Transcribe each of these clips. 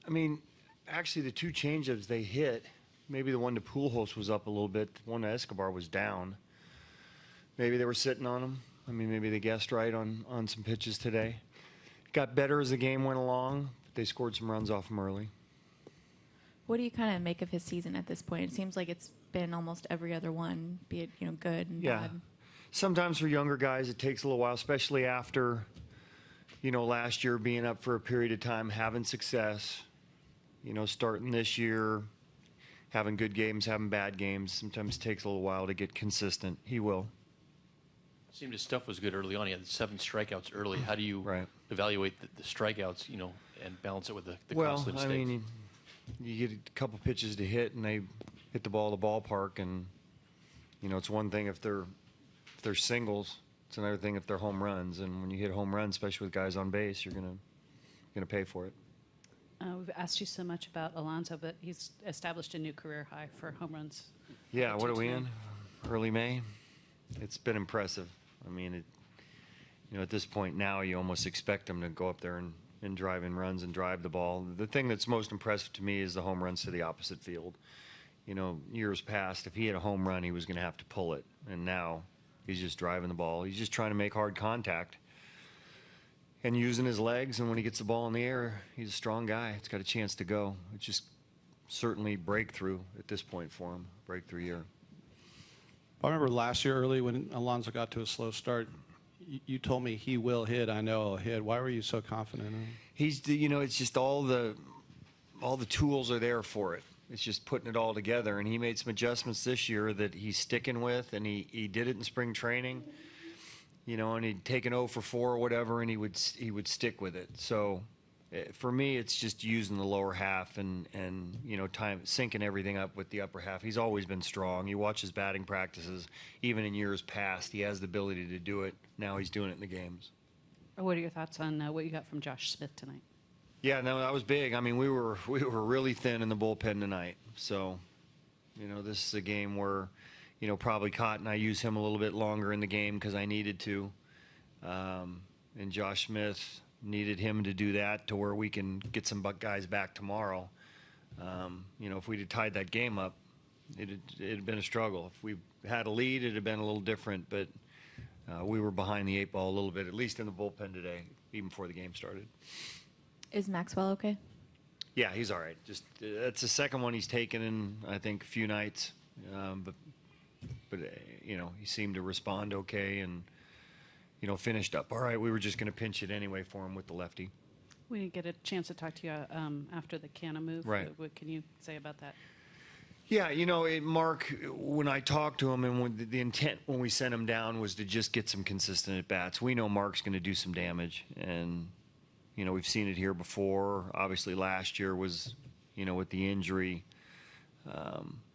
I mean, actually the two changeups they hit, maybe the one to Pujols was up a little bit, the one to Escobar was down. Maybe they were sitting on them. I mean, maybe they guessed right on some pitches today. It got better as the game went along. They scored some runs off them early. What do you kind of make of his season at this point? It seems like it's been almost every other one, be it good and bad. Sometimes for younger guys it takes a little while, especially after last year being up for a period of time, having success. Starting this year, having good games, having bad games. Sometimes it takes a little while to get consistent. He will. Seemed his stuff was good early on. He had 7 strikeouts early. How do you evaluate the strikeouts, and balance it with the costly mistakes? I mean, you get a couple pitches to hit, and they hit the ball at the ballpark, and it's one thing if they're singles. It's another thing if they're home runs, and when you hit home runs, especially with guys on base, you're gonna pay for it. We've asked you so much about Alonso, but he's established a new career high for home runs. Yeah, what are we in? Early May. It's been impressive. I mean, at this point now, you almost expect him to go up there and drive in runs and drive the ball. The thing that's most impressive to me is the home runs to the opposite field. Years past, if he had a home run, he was going to have to pull it, and now he's just driving the ball. He's just trying to make hard contact and using his legs, and when he gets the ball in the air, he's a strong guy. It's got a chance to go. It's just certainly breakthrough at this point for him, breakthrough year. I remember last year early when Alonso got to a slow start, you told me he will hit. I know he'll hit. Why were you so confident in him? It's just all the tools are there for it. It's just putting it all together, and he made some adjustments this year that he's sticking with, and he did it in spring training, and he'd take an 0 for 4 or whatever, and he would stick with it. So for me, it's just using the lower half and time syncing everything up with the upper half. He's always been strong. You watch his batting practices, even in years past, he has the ability to do it. Now he's doing it in the games. What are your thoughts on what you got from Josh Smith tonight? Yeah, no, that was big. I mean, we were really thin in the bullpen tonight. So, this is a game where, probably Cott and I use him a little bit longer in the game because I needed to. And Josh Smith needed him to do that to where we can get some guys back tomorrow. If we'd have tied that game up, it'd been a struggle. If we had a lead, it'd have been a little different. But we were behind the 8 ball a little bit, at least in the bullpen today, even before the game started. Is Maxwell okay? Yeah, he's all right. Just that's the second one he's taken in, I think, a few nights. But he seemed to respond okay and, finished up. All right, we were just going to pinch it anyway for him with the lefty. We didn't get a chance to talk to you after the Canna move. Right. What can you say about that? Yeah, Mark, when I talked to him and when the intent when we sent him down was to just get some consistent at-bats. We know Mark's going to do some damage, and we've seen it here before. Obviously, last year was, with the injury,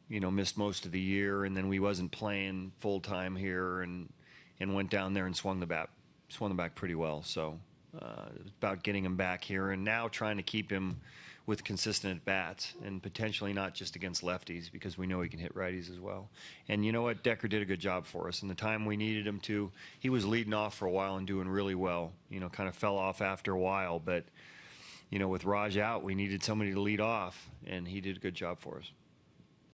missed most of the year, and then we wasn't playing full time here, and went down there and swung the bat pretty well. So it's about getting him back here, and now trying to keep him with consistent at bats, and potentially not just against lefties, because we know he can hit righties as well. And you know what? Decker did a good job for us. In the time we needed him to, he was leading off for a while and doing really well. Kind of fell off after a while, but with Raj out, we needed somebody to lead off, and he did a good job for us.